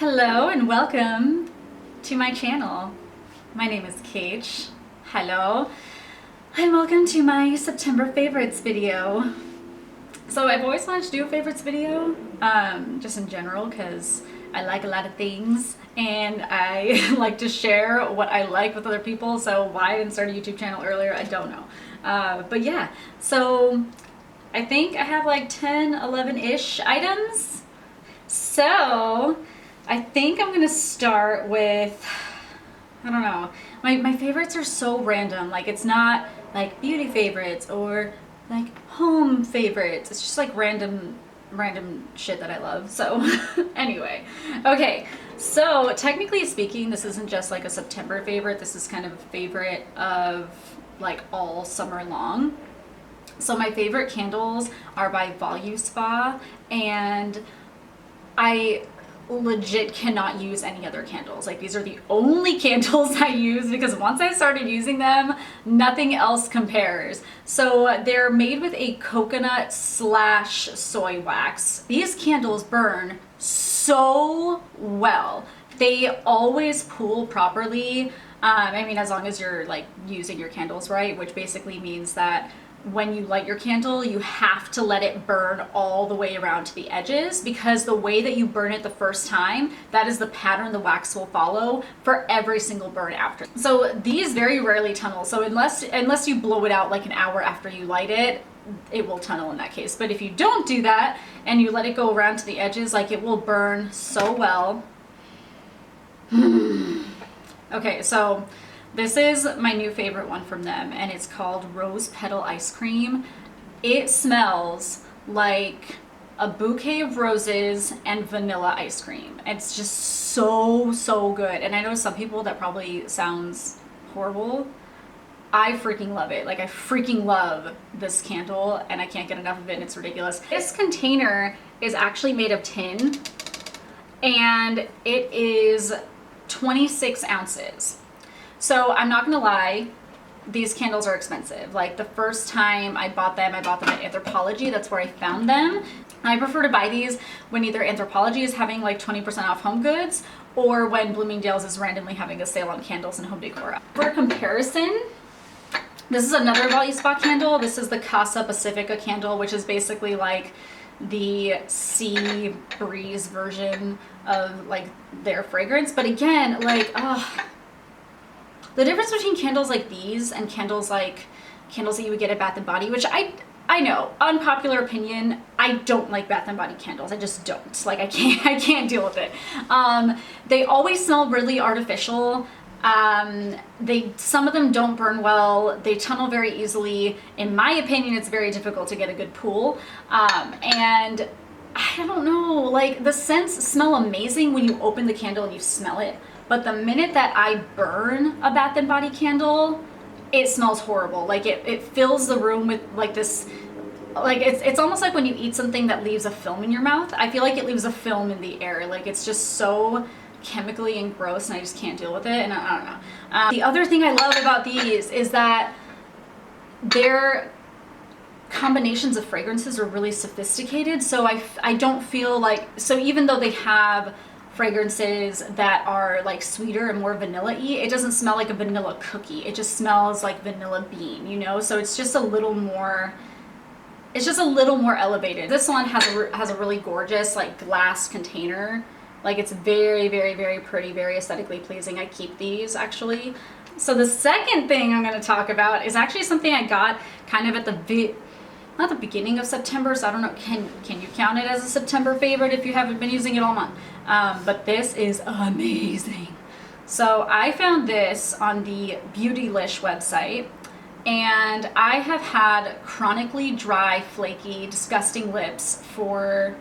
Hello and welcome to my channel. My name is kaytch. Hello. And welcome to my September favorites video. So I've always wanted to do a favorites video, just in general, because I like a lot of things and I like to share what I like with other people. So why I didn't start a YouTube channel earlier, I don't know. But yeah, so I think I have like 10, 11-ish items. So I think I'm gonna start with, I don't know, my favorites are so random. Like, it's not like beauty favorites or like home favorites. It's just like random shit that I love. So anyway, okay, so technically speaking, this isn't just like a September favorite. This is kind of a favorite of like all summer long. So my favorite candles are by Voluspa, and I legit cannot use any other candles. Like, these are the only candles I use because once I started using them, nothing else compares. So they're made with a coconut / soy wax. These candles burn so well. They always cool properly. I mean, as long as you're like using your candles right, which basically means that when you light your candle, you have to let it burn all the way around to the edges, because the way that you burn it the first time, that is the pattern the wax will follow for every single burn after. So these very rarely tunnel. So unless you blow it out like an hour after you light it, it will tunnel in that case. But if you don't do that and you let it go around to the edges, like, it will burn so well. Okay, so this is my new favorite one from them, and it's called Rose Petal Ice Cream. It smells like a bouquet of roses and vanilla ice cream. It's just so good. And I know some people that probably sounds horrible. I freaking love it. Like, I freaking love this candle and I can't get enough of it, and it's ridiculous. This container is actually made of tin, and it is 26 ounces. So I'm not gonna lie, these candles are expensive. Like, the first time I bought them at Anthropologie. That's where I found them. I prefer to buy these when either Anthropologie is having like 20% off home goods, or when Bloomingdale's is randomly having a sale on candles and home decor. For comparison, this is another Voluspa candle. This is the Casa Pacifica candle, which is basically like the sea breeze version of like their fragrance. But again, like, the difference between candles like these and candles that you would get at Bath & Body, which I know, unpopular opinion, I don't like Bath & Body candles. I just don't. Like, I can't deal with it. They always smell really artificial. Some of them don't burn well. They tunnel very easily. In my opinion, it's very difficult to get a good pool. And I don't know, like, the scents smell amazing when you open the candle and you smell it. But the minute that I burn a Bath & Body candle, it smells horrible. Like, it fills the room with like this, like, it's almost like when you eat something that leaves a film in your mouth. I feel like it leaves a film in the air. Like, it's just so chemically and gross, and I just can't deal with it, and I don't know. The other thing I love about these is that their combinations of fragrances are really sophisticated. So I don't feel like, so even though they have fragrances that are like sweeter and more vanilla-y, it doesn't smell like a vanilla cookie. It just smells like vanilla bean, you know? So it's just a little more elevated. This one has a really gorgeous like glass container. Like, it's very pretty, very aesthetically pleasing. I keep these actually. So the second thing I'm going to talk about is actually something I got kind of at not the beginning of September, so I don't know, can you count it as a September favorite if you haven't been using it all month? But this is amazing. So I found this on the Beautylish website, and I have had chronically dry, flaky, disgusting lips for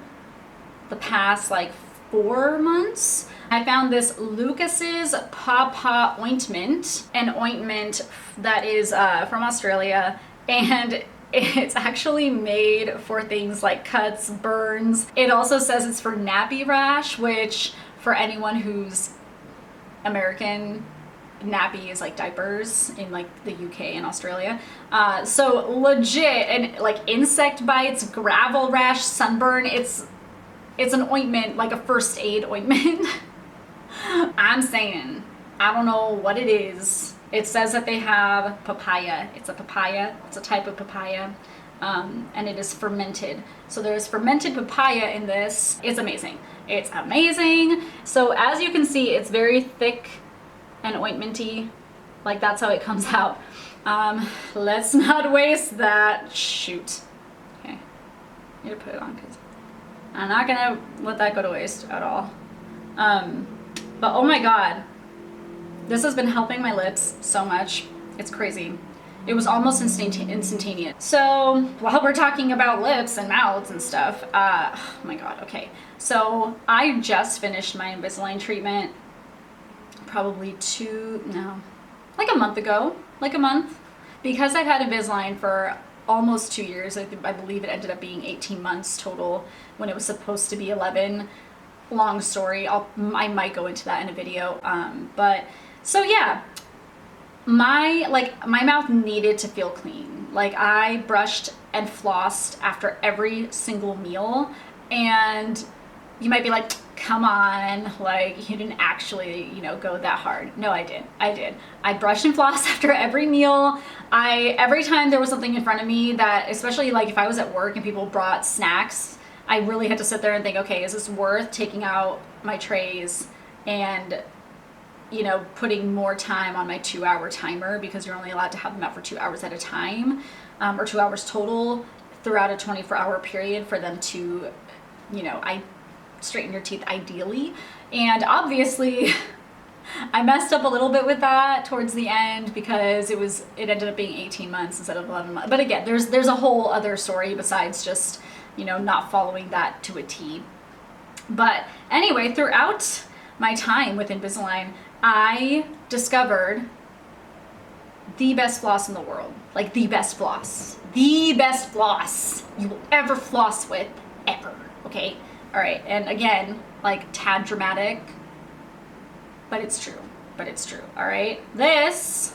the past like 4 months. I found this Lucas's Paw ointment, an ointment that is from Australia, and it's actually made for things like cuts, burns. It also says it's for nappy rash, which, for anyone who's American, nappy is like diapers in like the UK and Australia. So legit, and like insect bites, gravel rash, sunburn, it's an ointment, like a first aid ointment. I'm saying, I don't know what it is. It says that they have papaya. It's a papaya. It's a type of papaya. And it is fermented. So there's fermented papaya in this. It's amazing. It's amazing. So as you can see, it's very thick and ointmenty. Like that's how it comes out. Let's not waste that. Shoot. Okay. I need to put it on because I'm not gonna let that go to waste at all. But oh my God, this has been helping my lips so much. It's crazy. It was almost instantaneous. So while we're talking about lips and mouths and stuff, oh my God, okay. So I just finished my Invisalign treatment probably like a month ago, like a month. Because I've had Invisalign for almost 2 years, I believe it ended up being 18 months total when it was supposed to be 11. Long story, I might go into that in a video. But so yeah, my mouth needed to feel clean. Like I brushed and flossed after every single meal, and you might be like, come on, like you didn't actually, go that hard. No, I did. I brushed and flossed after every meal. Every time there was something in front of me that, especially like if I was at work and people brought snacks, I really had to sit there and think, okay, is this worth taking out my trays and putting more time on my 2-hour timer, because you're only allowed to have them out for 2 hours at a time, or 2 hours total throughout a 24-hour period for them to, straighten your teeth ideally. And obviously I messed up a little bit with that towards the end because it ended up being 18 months instead of 11 months. But again, there's a whole other story besides just, not following that to a T. But anyway, throughout my time with Invisalign, I discovered the best floss in the world. Like the best floss you will ever floss with, ever. Okay? All right. And again, like tad dramatic, but it's true. All right. This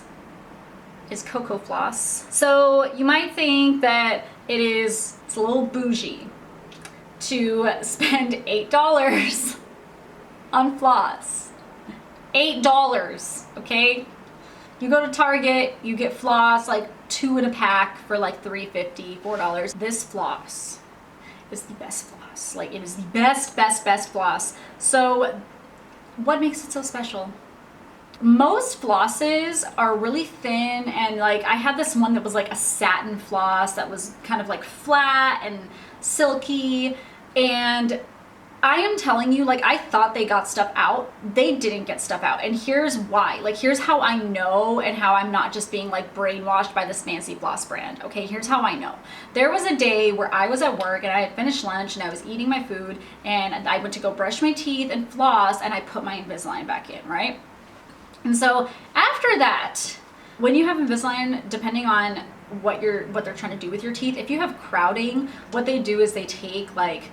is Coco Floss. So you might think that it's a little bougie to spend $8 on floss. $8, okay? You go to Target, you get floss, like 2 in a pack for like $3.50, $4. This floss is the best floss. Like it is the best floss. So what makes it so special? Most flosses are really thin, and like I had this one that was like a satin floss that was kind of like flat and silky, and I am telling you, like I thought they got stuff out. They didn't get stuff out, and here's why. Like here's how I know, and how I'm not just being like brainwashed by this fancy floss brand. Okay, here's how I know. There was a day where I was at work and I had finished lunch and I was eating my food, and I went to go brush my teeth and floss, and I put my Invisalign back in, right? And so after that, when you have Invisalign, depending on what they're trying to do with your teeth, if you have crowding, what they do is they take like,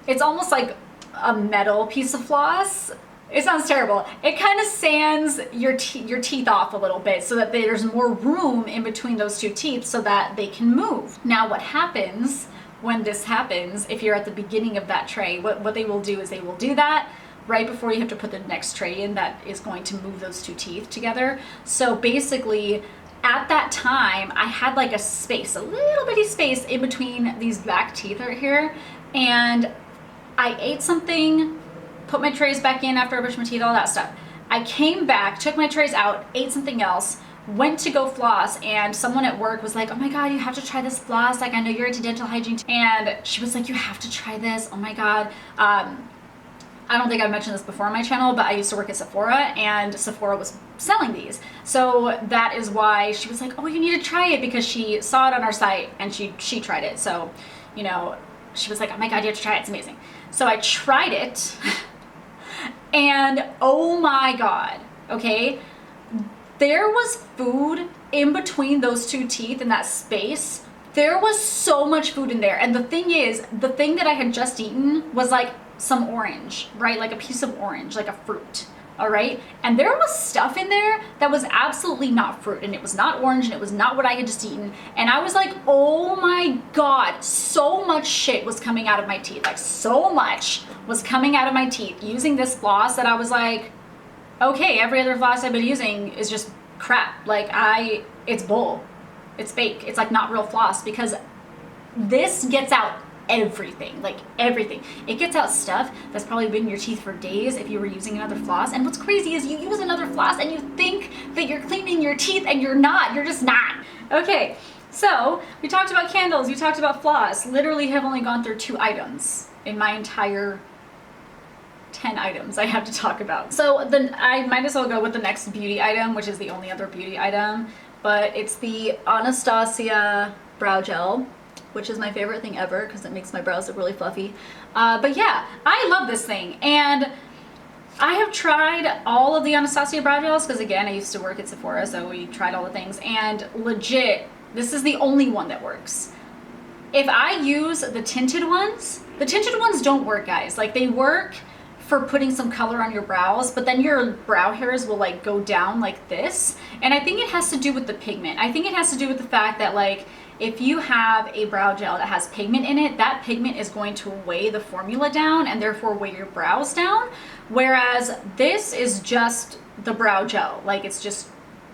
it's almost like a metal piece of floss. It sounds terrible. It kind of sands your teeth off a little bit so that there's more room in between those two teeth so that they can move. Now what happens when this happens, if you're at the beginning of that tray, what they will do is they will do that right before you have to put the next tray in that is going to move those two teeth together. So basically, at that time, I had like a little bitty space in between these back teeth right here, and I ate something, put my trays back in after I brushed my teeth, all that stuff. I came back, took my trays out, ate something else, went to go floss, and someone at work was like, oh my God, you have to try this floss. Like, I know you're into dental hygiene. And she was like, you have to try this. Oh my God. I don't think I've mentioned this before on my channel, but I used to work at Sephora, and Sephora was selling these. So that is why she was like, oh, you need to try it, because she saw it on our site and she tried it. So, she was like, oh my God, you have to try it. It's amazing. So I tried it and oh my God, okay. There was food in between those two teeth in that space. There was so much food in there. And the thing is, the thing that I had just eaten was like some orange, right? Like a piece of orange, like a fruit. all right? And there was stuff in there that was absolutely not fruit, and it was not orange, and it was not what I had just eaten. And I was like, oh my God, so much shit was coming out of my teeth. Like, so much was coming out of my teeth using this floss that I was like, okay, every other floss I've been using is just crap. Like, it's bull. It's fake. It's like not real floss, because this gets out everything, like everything. It gets out stuff that's probably been in your teeth for days if you were using another floss. And what's crazy is you use another floss and you think that you're cleaning your teeth, and you're not. You're just not. Okay, so we talked about candles, we talked about floss. Literally have only gone through 2 items in my entire 10 items I have to talk about. So then I might as well go with the next beauty item, which is the only other beauty item, but it's the Anastasia brow gel, which is my favorite thing ever because it makes my brows look really fluffy. But yeah, I love this thing. And I have tried all of the Anastasia brow gels because, again, I used to work at Sephora, so we tried all the things. And legit, this is the only one that works. If I use the tinted ones don't work, guys. Like, they work for putting some color on your brows, but then your brow hairs will like go down like this. And I think it has to do with the pigment. I think it has to do with the fact that, like, if you have a brow gel that has pigment in it, that pigment is going to weigh the formula down and therefore weigh your brows down. Whereas this is just the brow gel. Like, it's just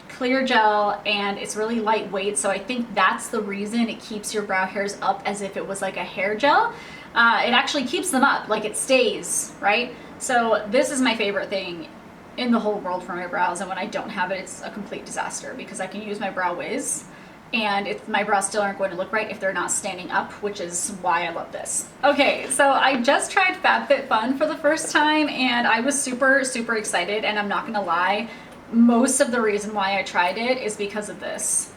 clear gel and it's really lightweight. So I think that's the reason it keeps your brow hairs up as if it was like a hair gel. It actually keeps them up, like it stays, right? So this is my favorite thing in the whole world for my brows. And when I don't have it, it's a complete disaster because I can use my Brow Wiz, and my brows still aren't going to look right if they're not standing up, which is why I love this. Okay, so I just tried FabFitFun for the first time, and I was super, super excited, and I'm not gonna lie, most of the reason why I tried it is because of this.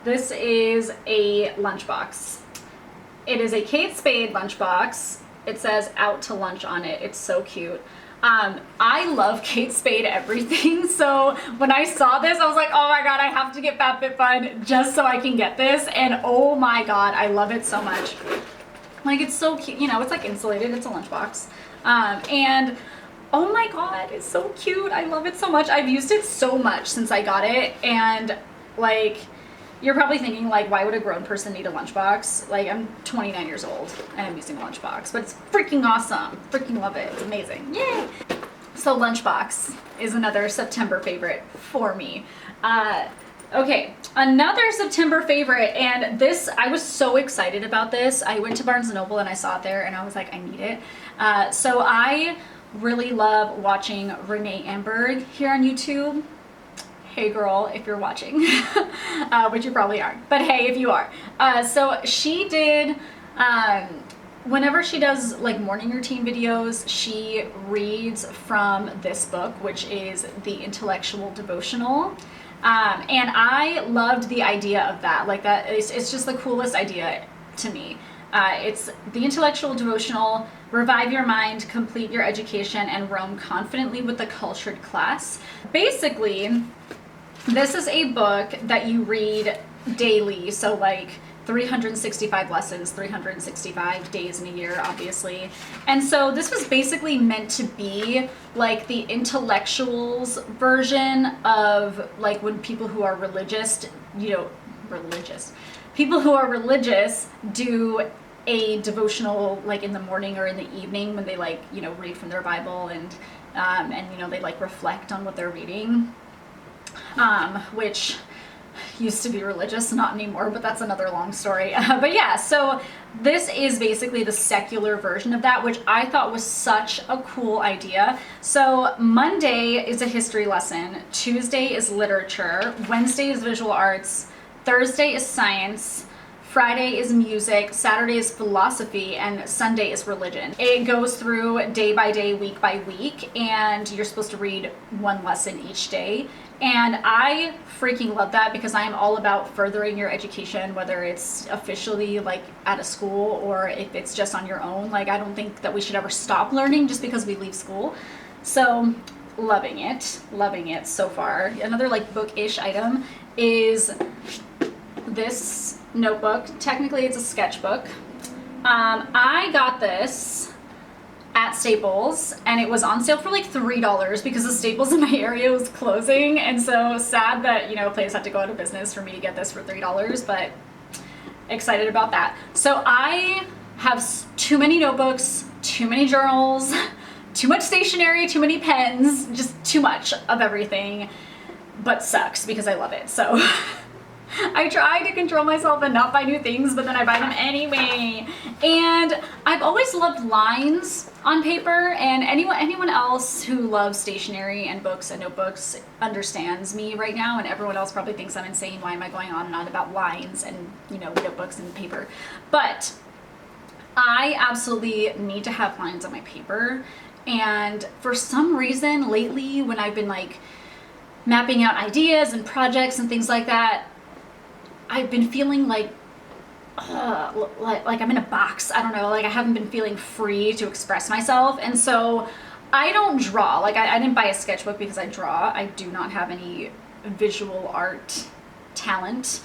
This is a lunchbox. It is a Kate Spade lunchbox. It says "out to lunch" on it. It's so cute. I love Kate Spade everything, so when I saw this, I was like, oh my God, I have to get FabFitFun just so I can get this, and oh my God, I love it so much. Like, it's so cute, you know, it's like insulated, it's a lunchbox, and oh my God, it's so cute. I love it so much. I've used it so much since I got it, and like, you're probably thinking, like, why would a grown person need a lunchbox? Like, I'm 29 years old and I'm using a lunchbox, but it's freaking awesome. Freaking love it. It's amazing. Yay! So lunchbox is another September favorite for me. Okay, another September favorite, and this, I was so excited about this. I went to Barnes & Noble and I saw it there and I was like, I need it. So I really love watching Renee Amberg here on YouTube. Hey girl, if you're watching, which you probably aren't, but hey, if you are. So she did, whenever she does like morning routine videos, she reads from this book, which is the Intellectual Devotional. And I loved the idea of that. Like, that it's just the coolest idea to me. It's the Intellectual Devotional: revive your mind, complete your education, and roam confidently with the cultured class. Basically, this is a book that you read daily, so like 365 lessons, 365 days in a year, obviously. And so this was basically meant to be like the intellectuals version of like when people who are religious, people who are religious do a devotional like in the morning or in the evening when they like, read from their Bible and they like reflect on what they're reading. Which used to be religious, not anymore, but that's another long story. But yeah, so this is basically the secular version of that, which I thought was such a cool idea. So Monday is a history lesson, Tuesday is literature, Wednesday is visual arts, Thursday is science, Friday is music, Saturday is philosophy, and Sunday is religion. It goes through day by day, week by week, and you're supposed to read one lesson each day. And I freaking love that because I am all about furthering your education, whether it's officially like at a school or if it's just on your own. Like, I don't think that we should ever stop learning just because we leave school. So loving it so far. Another like book-ish item is this notebook. Technically it's a sketchbook. I got this at at Staples, and it was on sale for like $3 because the Staples in my area was closing. And so sad that, you know, a place had to go out of business for me to get this for $3, but excited about that. So I have too many notebooks, too many journals, too much stationery, too many pens, just too much of everything, but sucks because I love it. So I try to control myself and not buy new things, but then I buy them anyway. And I've always loved lines on paper, and anyone else who loves stationery and books and notebooks understands me right now, and everyone else probably thinks I'm insane. Why am I going on and on about lines and, you know, notebooks and paper? But I absolutely need to have lines on my paper. And for some reason lately, when I've been like mapping out ideas and projects and things like that, I've been feeling like I'm in a box. I don't know, like I haven't been feeling free to express myself. And so I don't draw. Like I didn't buy a sketchbook because I draw. I do not have any visual art talent.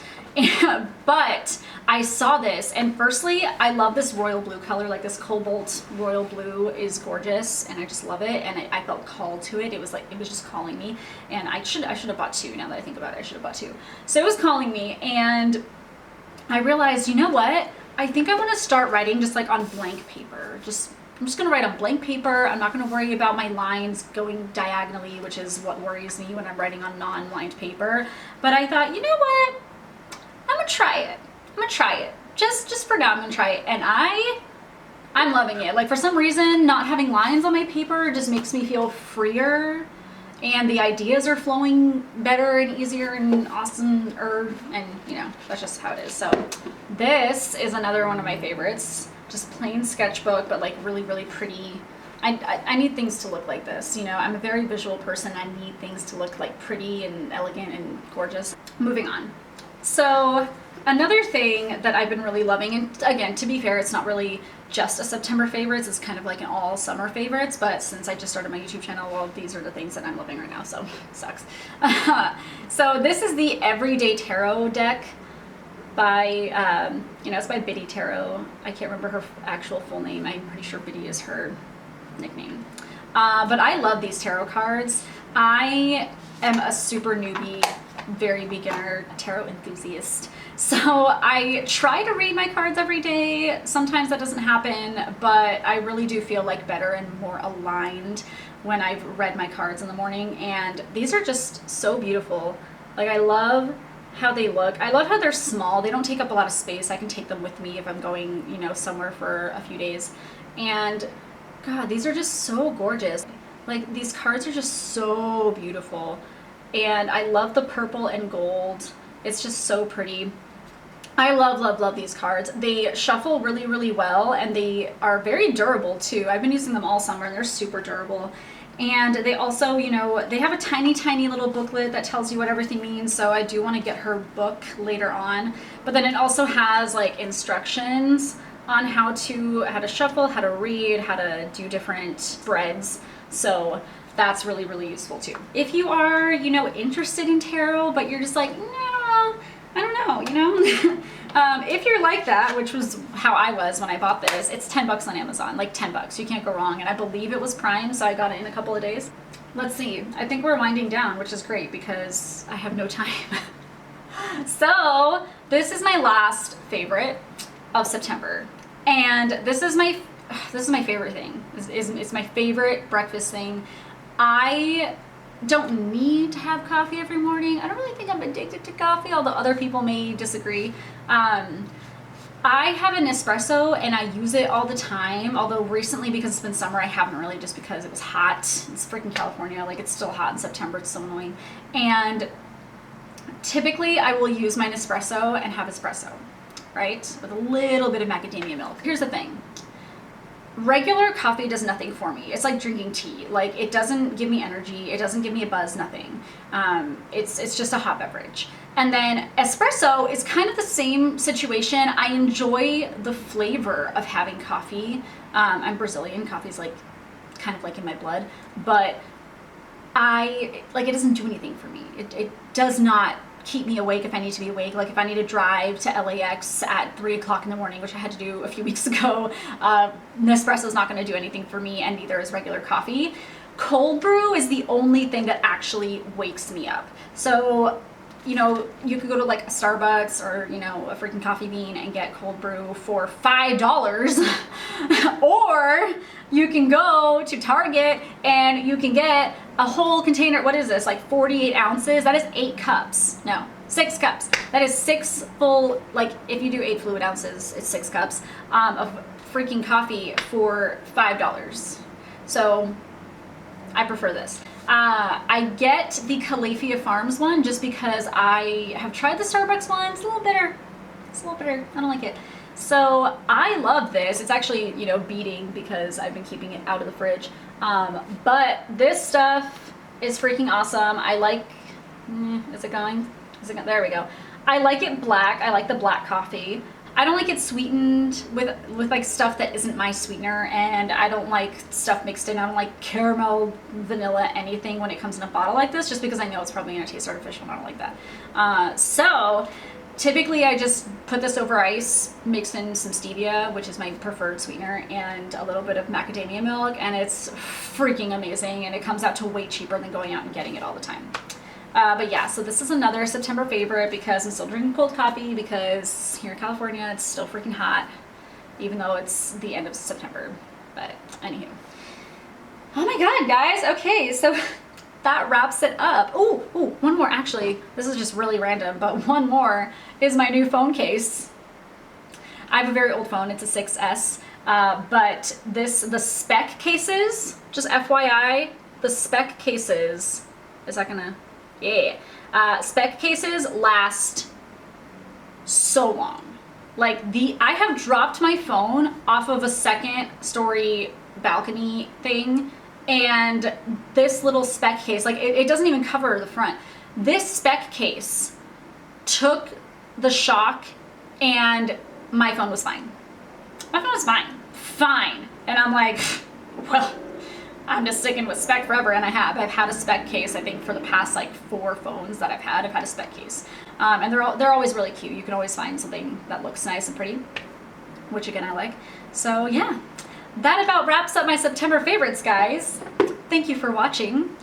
But I saw this, and firstly, I love this royal blue color. Like this cobalt royal blue is gorgeous, and I just love it. And I felt called to it. It was like, it was just calling me. And I should have bought two. Now that I think about it, I should have bought two. So it was calling me, and I realized, you know what? I think I want to start writing just like on blank paper. I'm just gonna write on blank paper. I'm not gonna worry about my lines going diagonally, which is what worries me when I'm writing on non-lined paper. But I thought, you know what? I'm gonna try it. Just for now, I'm gonna try it. And I'm loving it. Like for some reason, not having lines on my paper just makes me feel freer, and the ideas are flowing better and easier and awesomer, and you know, that's just how it is. So this is another one of my favorites. Just plain sketchbook, but like really, really pretty. I need things to look like this, you know. I'm a very visual person. I need things to look like pretty and elegant and gorgeous. Moving on. So another thing that I've been really loving, and again, to be fair, it's not really just a September favorites, it's kind of like an all summer favorites, but since I just started my YouTube channel, well, these are the things that I'm loving right now, so sucks. So this is the Everyday Tarot deck by, you know, it's by Biddy Tarot. I can't remember her actual full name. I'm pretty sure Biddy is her nickname. But I love these tarot cards. I am a super newbie, very beginner tarot enthusiast. So I try to read my cards every day. Sometimes that doesn't happen, but I really do feel like better and more aligned when I've read my cards in the morning. And these are just so beautiful. Like I love how they look. I love how they're small. They don't take up a lot of space. I can take them with me if I'm going, you know, somewhere for a few days. And God, these are just so gorgeous. Like these cards are just so beautiful. And I love the purple and gold. It's just so pretty. I love these cards. They shuffle really, really well, and they are very durable too. I've been using them all summer, and they're super durable. And they also, you know, they have a tiny little booklet that tells you what everything means, so I do want to get her book later on. But then it also has like instructions on how to shuffle, how to read, how to do different spreads. So that's really, really useful too. If you are, you know, interested in tarot, but you're just like, no, I don't know, you know? If you're like that, which was how I was when I bought this, it's $10 on Amazon, like $10. You can't go wrong. And I believe it was Prime, so I got it in a couple of days. Let's see. I think we're winding down, which is great because I have no time. So this is my last favorite of September. And this is my favorite thing. It's my favorite breakfast thing. I don't need to have coffee every morning. I don't really think I'm addicted to coffee, although other people may disagree. I have an espresso and I use it all the time, although recently, because it's been summer, I haven't really, just because it was hot. It's freaking California, like it's still hot in September, it's so annoying. And typically I will use my Nespresso and have espresso, right? With a little bit of macadamia milk. Here's the thing. Regular coffee does nothing for me. It's like drinking tea. Like it doesn't give me energy. It doesn't give me a buzz, nothing. It's just a hot beverage. And then espresso is kind of the same situation. I enjoy the flavor of having coffee. I'm Brazilian. Coffee's like kind of like in my blood, but it doesn't do anything for me. It does not keep me awake if I need to be awake. Like if I need to drive to LAX at 3 o'clock in the morning, which I had to do a few weeks ago, Nespresso is not going to do anything for me, and neither is regular coffee. Cold brew is the only thing that actually wakes me up. So, you know, you could go to like a Starbucks or, you know, a freaking Coffee Bean and get cold brew for $5. Or you can go to Target and you can get a whole container. What is this? Like 48 ounces? That is 8 cups. No, 6 cups. That is 6 full, like if you do 8 fluid ounces, it's 6 cups of freaking coffee for $5. So I prefer this. I get the Calafia Farms one just because I have tried the Starbucks one. It's a little bitter. It's a little bitter. I don't like it. So I love this. It's actually, you know, beating because I've been keeping it out of the fridge. But this stuff is freaking awesome. I like, is it going? Is it going? There we go. I like it black. I like the black coffee. I don't like it sweetened with like stuff that isn't my sweetener, and I don't like stuff mixed in. I don't like caramel, vanilla, anything when it comes in a bottle like this, just because I know it's probably gonna taste artificial and I don't like that. So typically I just put this over ice, mix in some stevia, which is my preferred sweetener, and a little bit of macadamia milk, and it's freaking amazing, and it comes out to way cheaper than going out and getting it all the time. But yeah, so this is another September favorite because I'm still drinking cold coffee, because here in California it's still freaking hot, even though it's the end of September. But anywho. Oh my god, guys. Okay, so that wraps it up. Oh, one more actually. This is just really random, but one more is my new phone case. I have a very old phone. It's a 6S. But the spec cases, just FYI, the spec cases, is that gonna... Yeah. Spec cases last so long. Like I have dropped my phone off of a 2nd story balcony thing, and this little spec case, like it doesn't even cover the front. This spec case took the shock, and my phone was fine. My phone was fine. Fine. And I'm like, well, I'm just sticking with spec forever, and I've had a spec case, I think, for the past like 4 phones that I've had a spec case, and they're always really cute. You can always find something that looks nice and pretty, which again I like. So yeah, that about wraps up my September favorites, guys. Thank you for watching.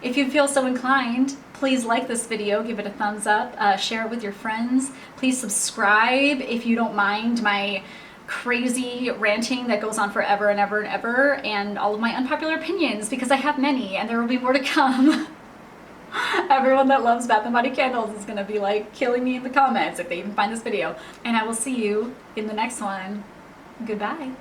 If you feel so inclined, please like this video, give it a thumbs up, share it with your friends. Please subscribe if you don't mind my crazy ranting that goes on forever and ever and ever, and all of my unpopular opinions, because I have many and there will be more to come. Everyone that loves Bath & Body candles is gonna be like killing me in the comments if they even find this video. And I will see you in the next one. Goodbye.